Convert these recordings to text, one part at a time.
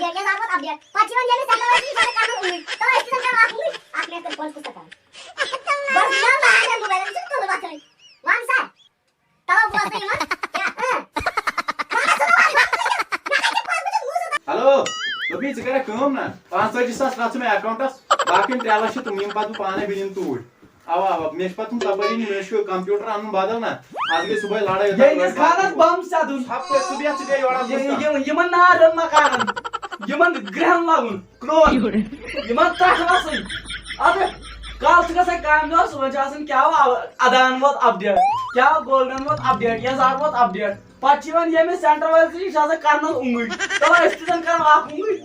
Update या जारवत update पाचीवन याने सकाळची सारे काम होईल तर इतकं काम आपण आपल्या तर कोण पुस्तक बस ना माझ्या मोबाईलवर तो वाचले वांसा तवा बोलतोय मग हेलो लबी ज करे काम ना 5,000 रात में अकाउंटस बाकी 3,00,000 तुम यम पादु पाने बिलिन तूड़ आवा मेश पतुम तबरी मेश कंप्यूटर अनु बदल ना आज के सुबह लड़ाई ये खानस बम सादुन हफ्ते सुबह से योड़ा यमन नारन मकान यमन ग्रहण लागुन क्रोन यमन तखवासै अबे काल छ गसै काम दस वजासन क्या अदान वत अपडेट क्या गोल्डन वत अपडेट या जार वत अपडेट पाचीवन ये में सेंटर वाले से शायद करना उंगली तो स्टूडेंट कर आप उंगली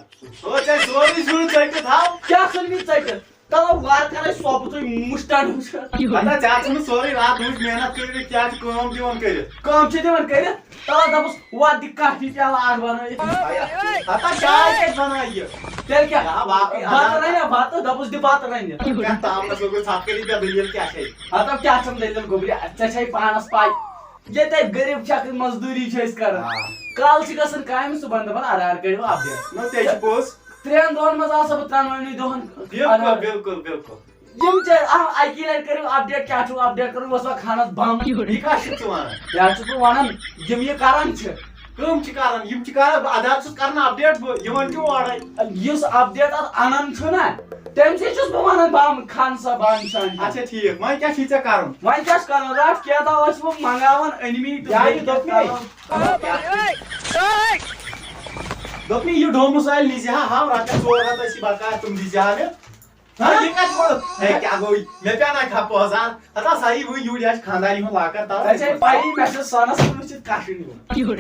ओ चाहे सोरी सुन चाहिए था क्या सुननी चाहिए तब वार करे स्वाप तो मुस्टान पता चाच में सोरी रात में मेहनत कर क्या काम दिवन कर काम छ दिवन कर तब दबस वा दिक्कत क्या आग बनाई पता क्या के बनाइए तेल क्या बात नहीं बात दबस दि बात नहीं क्या ताम न सगो छापकरी पे दिल क्या है हां तब क्या छम दिल गोबरी अच्छा छै पानस पाई ये ते गरीब छक मजदूरी छ इस कर काल छ गसन कायम सुबह दबन आधार करियो अपडेट न तेज पोस 3 दोन मजा सब 93 दोहन बिल्कुल यम चे आई की लाइट करियो अपडेट क्या छु अपडेट करू वसवा खानस बम ये का छ वन या छु वनन यम ये कारण छ कम छ कारण यम छ कारण आधार छ करना अपडेट यमन क्यों आड़ै युस अपडेट आनन छु ना तेम से छुस वनन बम खान सा बम शान अच्छा ठीक मैं क्या छी कारण वै क्या कारण रात क्या दा वस वो मंगावन एनिमी तो या दोपनी यू डोमिसाइल लीजिए हां रात को रहा था इसी बात का तुम दीजिए हमें हां ये का छोड़ है क्या गोई मैं क्या ना खा 5000 हता सही वो यू आज खानदानी हो लाकर था अच्छा पाई मैसेज साना सुनिश्चित काशिनी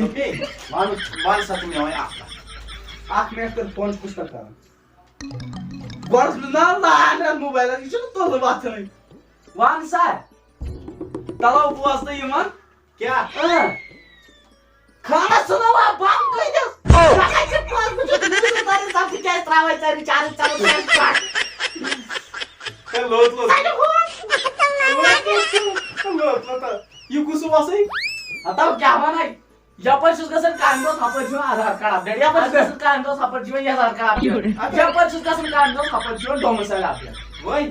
ओके मान सा तुम यहाँ आख में कर फोन पुस्तक कर वर्ष ना लाने मोबाइल ये तो बात नहीं वन सा तला उपवास तो यमन क्या खाना सुनो बम कोई दे खाना पास मुझे मुझे तारे सब क्या त्रावे चारी चार लोट यू कुछ वासे आता क्या बना या पर सुस गसन कांदो सापर जो आधार कार्ड अपडेट या पर गसन कांदो सापर जो या आधार कार्ड अपडेट या पर सुस गसन कांदो सापर जो डोमिसाइल अपडेट वही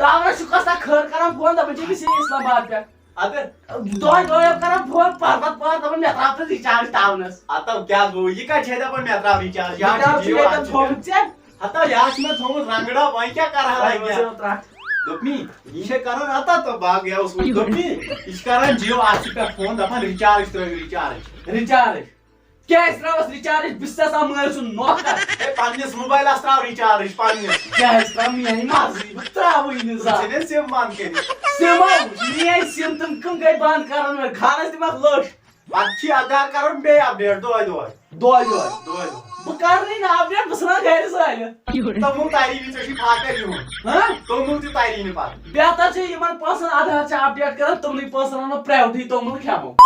तावरा सुकसा खर करम फोन दबे भी से इस्लामाबाद का अबे दोय करम फोन पारत पार तब मैं रात रिचार्ज टाउनस आता क्या गो ये का छेदा पर मैं अतरा रिचार्ज यार जियो आता याच में थोम रंगड़ा वही क्या कर रहा है क्या दोपनी ये कारण आता तो भाग गया उसमें दोपनी इस कारण जियो आज पे फोन दफन रिचार्ज क्या इस्त्रावस रिचार्ज बिस्सा सामने सुन नोकर ए पानिस मोबाइल अस्त्राव रिचार्ज पानिस क्या इस्त्राव में माजी बत्राव इन जा सिने सेम मान के सेमो ये सिम तुम कम गई बांध कारण में खाना दिमाग लोश अच्छी आधार कारण बे अपडेट दो बकार नहीं ना अपडेट बसना गैर साल तो मुंग तारी भी चशी फाके लियो हां तो मुंग ती तारी ने पा बेहतर छे यमन पर्सन आधार से अपडेट कर तुम नहीं पर्सन न प्रायोरिटी तो मुंग खामो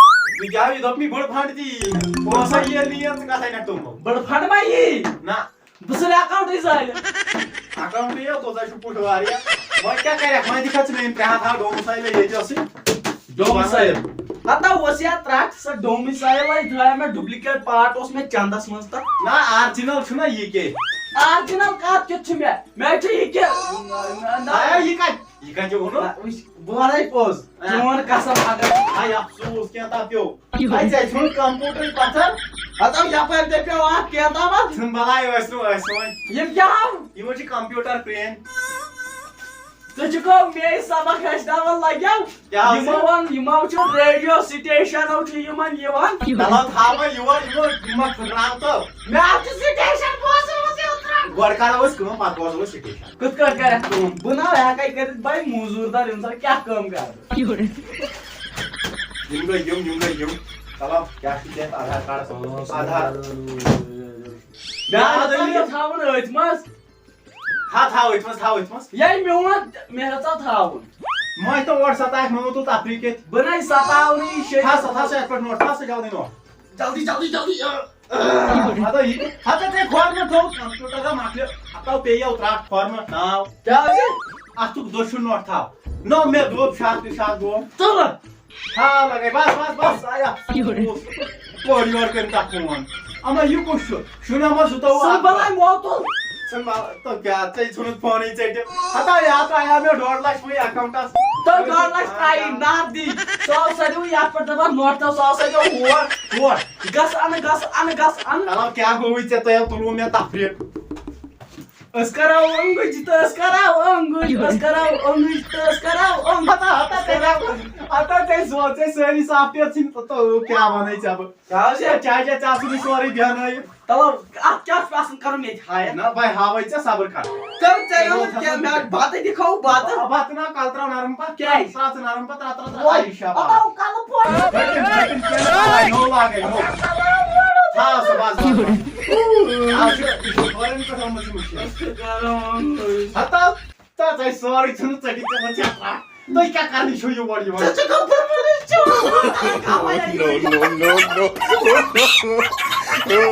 विजावी दपनी बड़ फंड दी पोसा ये नियत का थाई ना तुम बड़ फंड में ये ना बसले अकाउंट इस आले अकाउंट ये तो जा पुटवारिया मैं क्या करे मैं दिखत नहीं पे हाथ डोमिसाइल ये जसी डोमिसाइल आता वसिया ट्रैक से डोमिसाइल लाई था में डुप्लीकेट पार्ट उसमें चंदा समझता ना ओरिजिनल छु ना ये के ओरिजिनल का के छु मैं छ ये के ना ये का जो होनो बोराई पोज जोन कसम अगर आई अफसोस क्या था प्यो आई जाय छु कंप्यूटर पत्थर आता या पर दे पे वहां क्या था मत तुम बनाए वैसो ये क्या ये मुझे कंप्यूटर प्लेन तुझको मेरे सबक हस्तावल लग्या यमन छ रेडियो स्टेशन छ यमन तला थामा युवा खराब तो मैं आप स्टेशन बोस मुझे उतरा गोरकार ओस कम पात बोस स्टेशन कुछ कर बुना या कई कर भाई मजदूरदार इंसान क्या काम कर युम तला क्या है आधार कार्ड आधार मैं थावन होइतमस था होइतमस यही मेरा थावन मैं तो और 27 में तो अफ्रीके बनाई 57 शे था 27 पर नोट था से जल्दी जल्दी आता ये आता ते फॉर्म में तो कंप्यूटर का माखले आता पे या उतरा फॉर्म नाउ क्या है आतुक दोशु नोट था नो मैं दो शात के साथ दो चल हां लगे बस आया कोरियर करता फोन ama यू कुछ शुना मत सुता हुआ संभलाय मोतुल तो क्या चाहिए सुनत फोन ही चाहिए हता याद आया मैं 2.5 लाख में अकाउंट तो 2.5 लाख ट्राई नार दी 100 सदियो याद पर दबा नोट तो 100 सदियो हुआ गस अन अरे क्या गोवी से तो तुलू में तफरीक अस्कराव अंगुज तो अस्कराव आता ते सोचे सरी साफियत सिंह तो क्या बने अब क्या से चाय चासु सॉरी ध्यान है तब आप क्या पासन करो में हाय ना भाई हावै से सबर कर कर चाहिए क्या मैं बात दिखाओ बात ना कालत्रा नरम पर क्या है साथ नरम पर रात आयशा अब कालो फोन नो लागे नो हाँ सुभाष आज फॉरेन को हम हता ता चाहे सॉरी सुन चली तो मत तो क्या करनी छो यो बॉडी वाला चाचा का पर छो no.